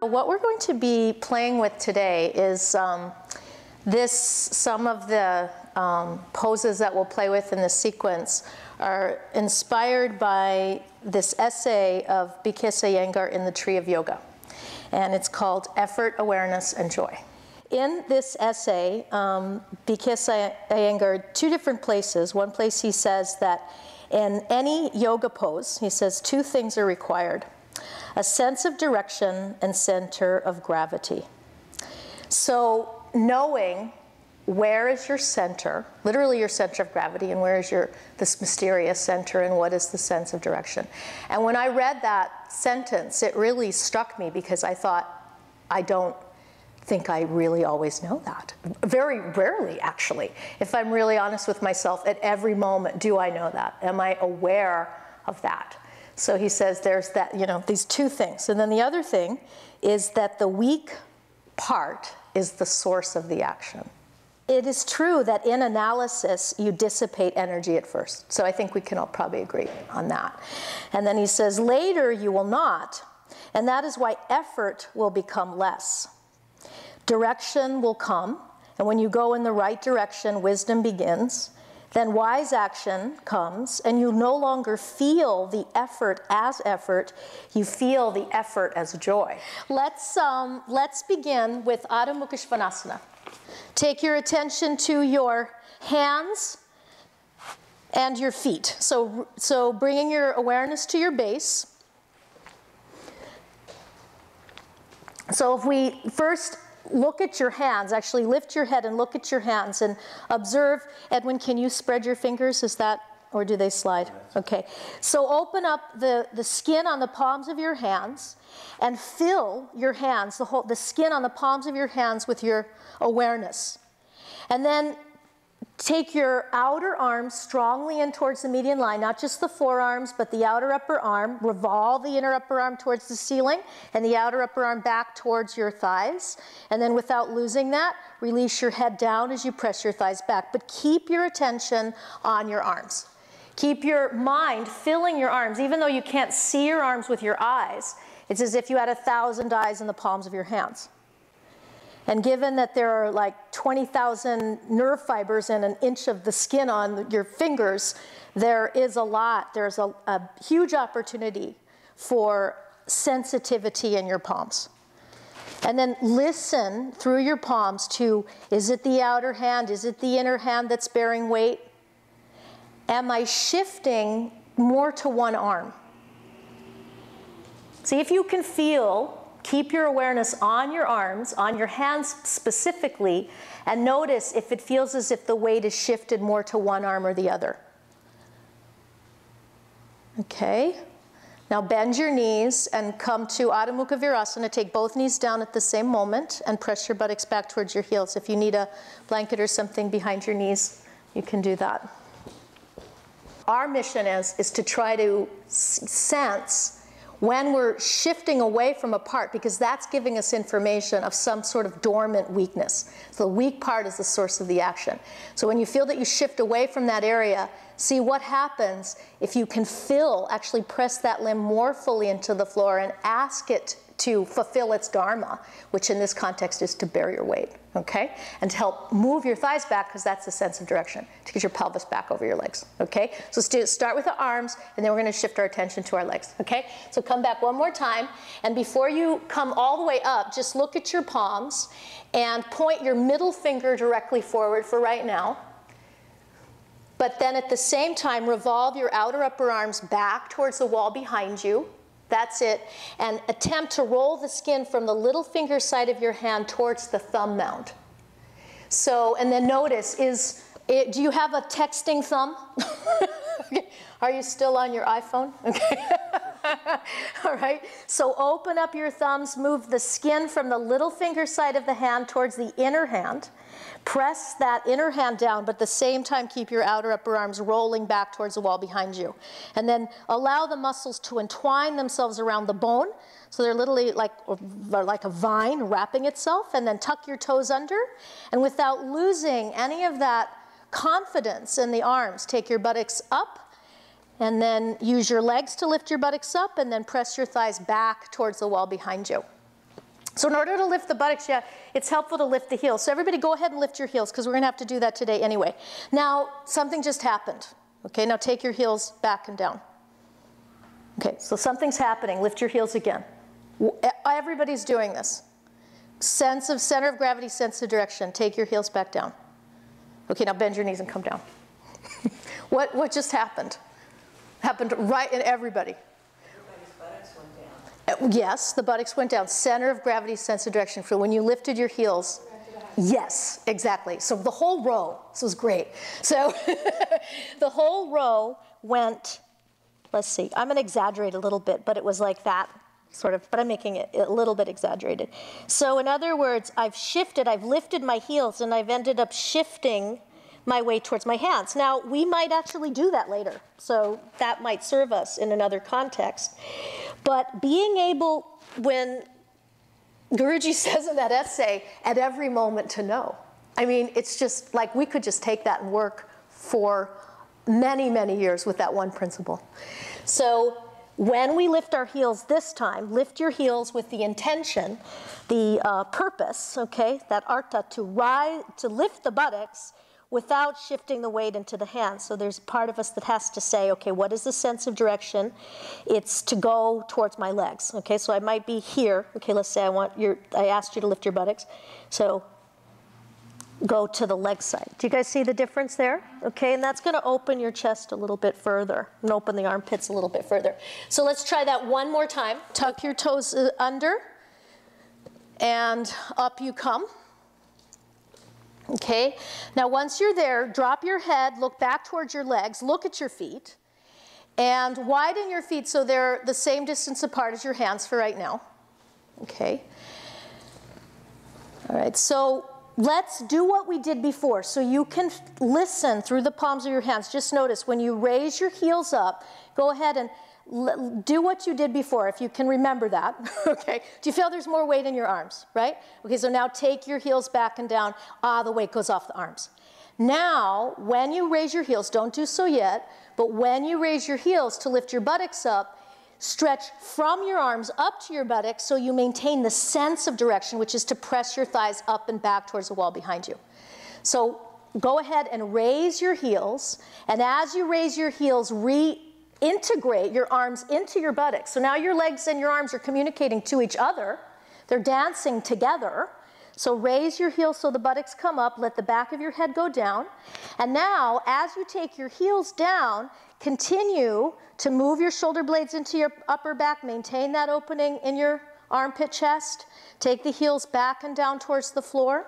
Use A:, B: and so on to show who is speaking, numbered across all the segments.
A: What we're going to be playing with today is some of the poses that we'll play with in this sequence are inspired by this essay of Iyengar in the Tree of Yoga. And it's called Effort, Awareness, and Joy. In this essay, Iyengar, two different places. One place he says that in any yoga pose, he says two things are required: a sense of direction and center of gravity. So knowing where is your center, literally your center of gravity, and where is this mysterious center, and what is the sense of direction. And when I read that sentence, it really struck me, because I thought, I don't think I really always know that. Very rarely, actually. If I'm really honest with myself, at every moment, do I know that? Am I aware of that? So he says there's that, these two things. And then the other thing is that the weak part is the source of the action. It is true that in analysis, you dissipate energy at first. So I think we can all probably agree on that. And then he says, later you will not. And that is why effort will become less. Direction will come. And when you go in the right direction, wisdom begins. Then wise action comes, and you no longer feel the effort as effort. You feel the effort as joy. Let's begin with Adho Mukha Svanasana. Take your attention to your hands and your feet. So bringing your awareness to your base. So if we first look at your hands, actually lift your head and look at your hands and observe. Edwin, can you spread your fingers? Is that, or do they slide? Okay. So open up the skin on the palms of your hands and fill your hands, the skin on the palms of your hands, with your awareness. And then take your outer arm strongly in towards the median line, not just the forearms, but the outer upper arm. Revolve the inner upper arm towards the ceiling and the outer upper arm back towards your thighs. And then without losing that, release your head down as you press your thighs back. But keep your attention on your arms. Keep your mind filling your arms. Even though you can't see your arms with your eyes, it's as if you had 1,000 eyes in the palms of your hands. And given that there are like 20,000 nerve fibers and an inch of the skin on your fingers, there's a huge opportunity for sensitivity in your palms. And then listen through your palms to, is it the outer hand? Is it the inner hand that's bearing weight? Am I shifting more to one arm? See if you can feel. Keep your awareness on your arms, on your hands specifically, and notice if it feels as if the weight is shifted more to one arm or the other. Okay. Now bend your knees and come to Adho Mukha Svanasana. Take both knees down at the same moment and press your buttocks back towards your heels. If you need a blanket or something behind your knees, you can do that. Our mission is to try to sense when we're shifting away from a part, because that's giving us information of some sort of dormant weakness. So the weak part is the source of the action. So when you feel that you shift away from that area, see what happens if you can actually press that limb more fully into the floor and ask it to fulfill its dharma, which in this context is to bear your weight, okay? And to help move your thighs back, because that's the sense of direction, to get your pelvis back over your legs, okay? So start with the arms, and then we're going to shift our attention to our legs, okay? So come back one more time, and before you come all the way up, just look at your palms and point your middle finger directly forward for right now. But then at the same time, revolve your outer upper arms back towards the wall behind you. That's it. And attempt to roll the skin from the little finger side of your hand towards the thumb mound. So, and then notice, do you have a texting thumb? Are you still on your iPhone? Okay. All right. So open up your thumbs, move the skin from the little finger side of the hand towards the inner hand. Press that inner hand down, but at the same time keep your outer upper arms rolling back towards the wall behind you. And then allow the muscles to entwine themselves around the bone. So they're literally like a vine wrapping itself. And then tuck your toes under. And without losing any of that confidence in the arms, take your buttocks up. And then use your legs to lift your buttocks up, and then press your thighs back towards the wall behind you. So in order to lift the buttocks, yeah, it's helpful to lift the heels. So everybody go ahead and lift your heels because we're going to have to do that today anyway. Now, something just happened. Okay, now take your heels back and down. Okay, so something's happening. Lift your heels again. Everybody's doing this. Sense of center of gravity, sense of direction. Take your heels back down. Okay, now bend your knees and come down. What just happened? Happened right in everybody.
B: Everybody's buttocks went down.
A: Yes, the buttocks went down. Center of gravity, sense of direction. For when you lifted your heels. Yes, exactly. So the whole row, this was great. So the whole row went, let's see, I'm going to exaggerate a little bit, but it was like that, sort of, but I'm making it a little bit exaggerated. So in other words, I've shifted, I've lifted my heels, and I've ended up shifting my weight towards my hands. Now, we might actually do that later, so that might serve us in another context. But being able, when Guruji says in that essay, at every moment to know. I mean, it's just like we could just take that and work for many, many years with that one principle. So when we lift our heels this time, lift your heels with the intention, the purpose, okay, that artha, to lift the buttocks without shifting the weight into the hands. So there's part of us that has to say, okay, what is the sense of direction? It's to go towards my legs. Okay, so I might be here. Okay, let's say I asked you to lift your buttocks. So go to the leg side. Do you guys see the difference there? Okay, and that's going to open your chest a little bit further and open the armpits a little bit further. So let's try that one more time. Tuck your toes under and up you come. Okay, now once you're there, drop your head, look back towards your legs, look at your feet, and widen your feet so they're the same distance apart as your hands for right now. Okay. All right, so let's do what we did before. So you can listen through the palms of your hands. Just notice when you raise your heels up, go ahead and do what you did before, if you can remember that, okay? Do you feel there's more weight in your arms, right? Okay, so now take your heels back and down. The weight goes off the arms. Now, when you raise your heels, don't do so yet, but when you raise your heels to lift your buttocks up, stretch from your arms up to your buttocks so you maintain the sense of direction, which is to press your thighs up and back towards the wall behind you. So go ahead and raise your heels, and as you raise your heels, integrate your arms into your buttocks. So now your legs and your arms are communicating to each other. They're dancing together. So raise your heels so the buttocks come up. Let the back of your head go down. And now, as you take your heels down, continue to move your shoulder blades into your upper back. Maintain that opening in your armpit chest. Take the heels back and down towards the floor.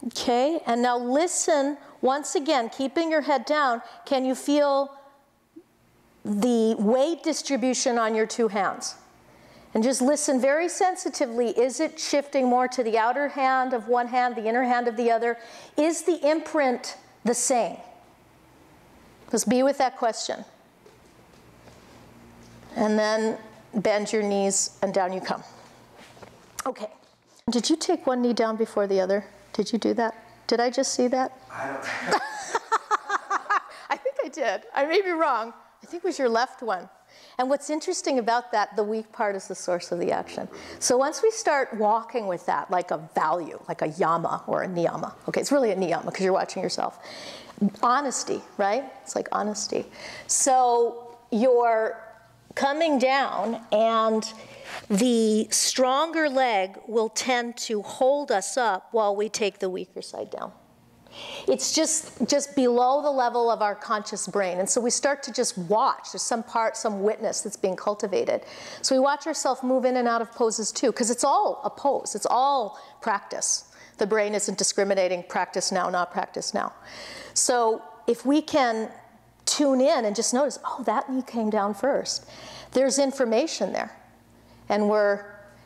A: Okay, and now listen once again, keeping your head down. Can you feel the weight distribution on your two hands? And just listen very sensitively. Is it shifting more to the outer hand of one hand, the inner hand of the other? Is the imprint the same? Just be with that question. And then bend your knees and down you come. Okay. Did you take one knee down before the other? Did you do that? Did I just see that?
C: I don't
A: I think I did. I may be wrong. I think it was your left one. And what's interesting about that, the weak part is the source of the action. So once we start walking with that, like a value, like a yama or a niyama. Okay, it's really a niyama because you're watching yourself. Honesty, right? It's like honesty. So you're coming down and the stronger leg will tend to hold us up while we take the weaker side down. It's just below the level of our conscious brain. And so we start to just watch. There's some part, some witness that's being cultivated. So we watch ourselves move in and out of poses too, because it's all a pose. It's all practice. The brain isn't discriminating practice now, not practice now. So if we can tune in and just notice, oh, that knee came down first. There's information there. And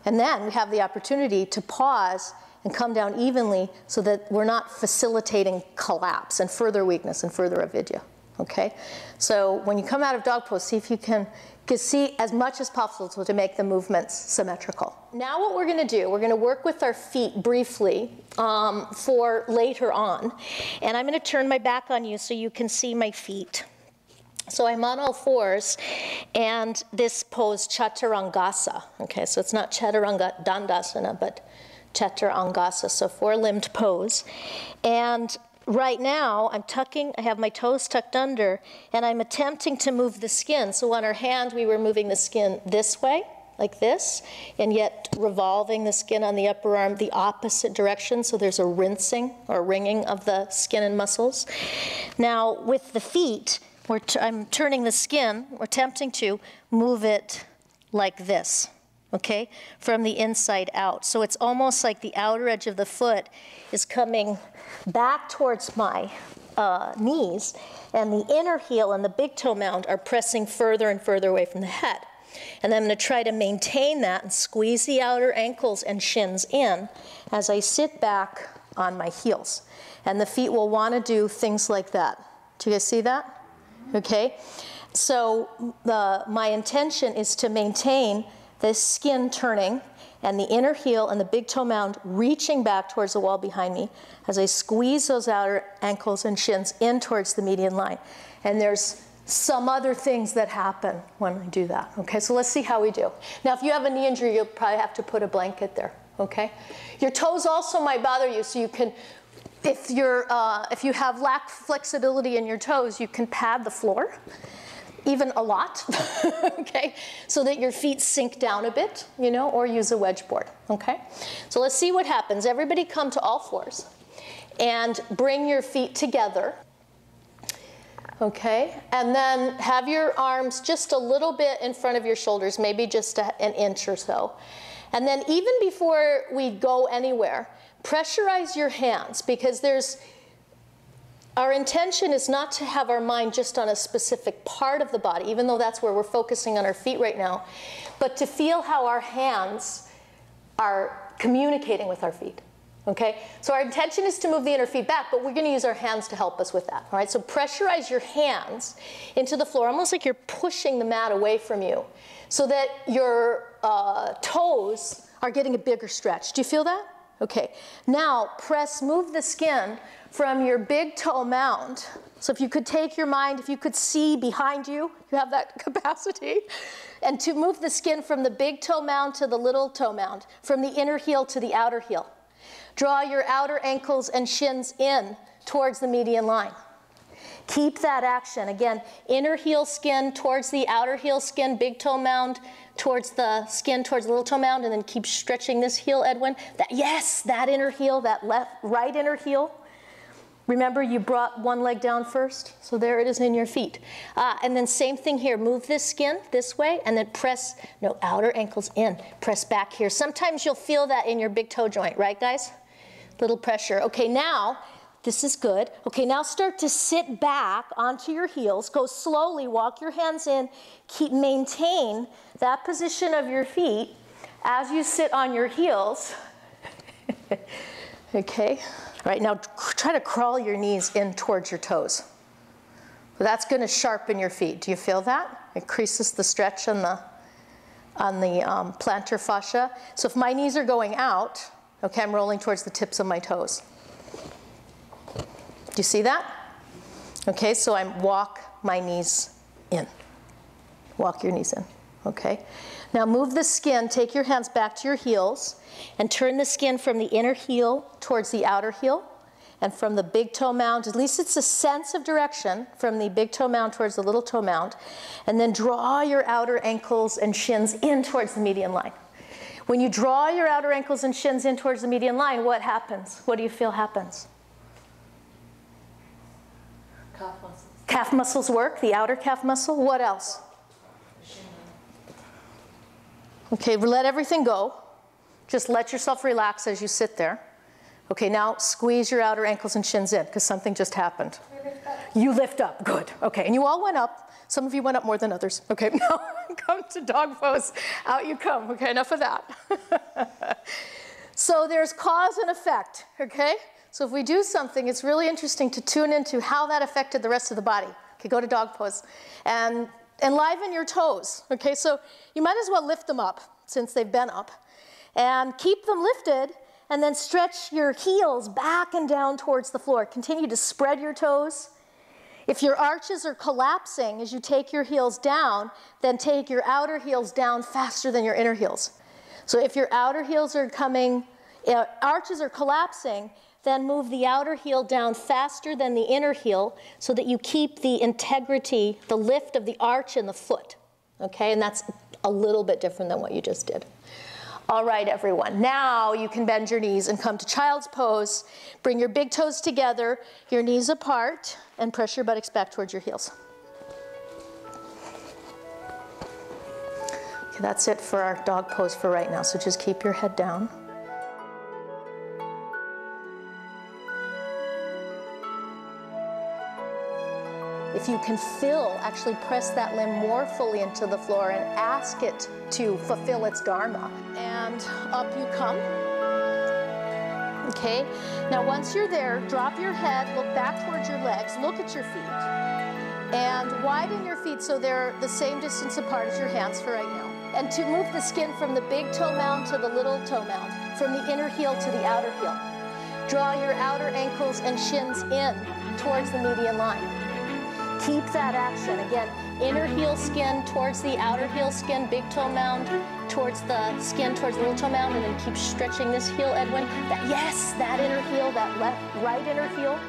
A: then we have the opportunity to pause and come down evenly so that we're not facilitating collapse and further weakness and further avidya, okay? So when you come out of dog pose, see if you can see as much as possible to make the movements symmetrical. Now what we're gonna do, we're gonna work with our feet briefly for later on. And I'm gonna turn my back on you so you can see my feet. So I'm on all fours, and this pose Chaturangasa. Okay, so it's not Chaturanga Dandasana, but Chaturangasa, so four-limbed pose. And right now, I have my toes tucked under, and I'm attempting to move the skin. So on our hand, we were moving the skin this way, like this, and yet revolving the skin on the upper arm the opposite direction, so there's a rinsing or wringing of the skin and muscles. Now, with the feet, I'm turning the skin, we're attempting to move it like this, okay, from the inside out. So it's almost like the outer edge of the foot is coming back towards my knees, and the inner heel and the big toe mound are pressing further and further away from the head. And then I'm going to try to maintain that and squeeze the outer ankles and shins in as I sit back on my heels. And the feet will want to do things like that. Do you guys see that? Okay, so my intention is to maintain this skin turning and the inner heel and the big toe mound reaching back towards the wall behind me as I squeeze those outer ankles and shins in towards the median line. And there's some other things that happen when I do that. Okay, so let's see how we do. Now, if you have a knee injury, you'll probably have to put a blanket there. Okay, your toes also might bother you, so you can. If you have lack flexibility in your toes, you can pad the floor, even a lot, okay, so that your feet sink down a bit, you know, or use a wedge board, okay? So let's see what happens. Everybody come to all fours and bring your feet together, okay? And then have your arms just a little bit in front of your shoulders, maybe just an inch or so. And then even before we go anywhere, pressurize your hands, because our intention is not to have our mind just on a specific part of the body, even though that's where we're focusing on our feet right now, but to feel how our hands are communicating with our feet, okay? So our intention is to move the inner feet back, but we're going to use our hands to help us with that, all right? So pressurize your hands into the floor, almost like you're pushing the mat away from you, so that your toes are getting a bigger stretch. Do you feel that? Okay, now move the skin from your big toe mound. So if you could take your mind, if you could see behind you, you have that capacity, and to move the skin from the big toe mound to the little toe mound, from the inner heel to the outer heel. Draw your outer ankles and shins in towards the median line. Keep that action. Again, inner heel skin towards the outer heel skin, big toe mound towards the skin, towards the little toe mound, and then keep stretching this heel, Edwin. That inner heel, that right inner heel. Remember, you brought one leg down first, so there it is in your feet. And then same thing here. Move this skin this way, and then outer ankles in. Press back here. Sometimes you'll feel that in your big toe joint, right, guys? Little pressure. Okay, now, this is good. Okay, now start to sit back onto your heels. Go slowly, walk your hands in. Maintain that position of your feet as you sit on your heels. Okay, all right, now try to crawl your knees in towards your toes. That's going to sharpen your feet. Do you feel that? It increases the stretch on the plantar fascia. So if my knees are going out, okay, I'm rolling towards the tips of my toes. Do you see that? Okay, so I walk my knees in. Walk your knees in, okay? Now move the skin, take your hands back to your heels, and turn the skin from the inner heel towards the outer heel, and from the big toe mound, at least it's a sense of direction, from the big toe mound towards the little toe mound, and then draw your outer ankles and shins in towards the median line. When you draw your outer ankles and shins in towards the median line, what happens? What do you feel happens?
B: Calf muscles.
A: Calf muscles work, the outer calf muscle. What else? Okay, let everything go. Just let yourself relax as you sit there. Okay, now squeeze your outer ankles and shins in, because something just happened. You lift up, good. Okay, and you all went up. Some of you went up more than others. Okay, now come to dog pose. Out you come. Okay, enough of that. So there's cause and effect, okay? So if we do something, it's really interesting to tune into how that affected the rest of the body. Okay, go to dog pose. And enliven your toes, okay? So you might as well lift them up since they've been up. And keep them lifted, and then stretch your heels back and down towards the floor. Continue to spread your toes. If your arches are collapsing as you take your heels down, then take your outer heels down faster than your inner heels. So if your outer heels are arches are collapsing, then move the outer heel down faster than the inner heel so that you keep the integrity, the lift of the arch in the foot. Okay, and that's a little bit different than what you just did. All right, everyone. Now you can bend your knees and come to child's pose. Bring your big toes together, your knees apart, and press your buttocks back towards your heels. Okay, that's it for our dog pose for right now, so just keep your head down. If you can actually press that limb more fully into the floor and ask it to fulfill its dharma. And up you come. Okay, now once you're there, drop your head, look back towards your legs, look at your feet. And widen your feet so they're the same distance apart as your hands for right now. And to move the skin from the big toe mound to the little toe mound, from the inner heel to the outer heel. Draw your outer ankles and shins in towards the median line. Keep that action. Again, inner heel skin towards the outer heel skin, big toe mound towards the skin, towards the little toe mound, and then keep stretching this heel, Edwin. That inner heel, that right inner heel.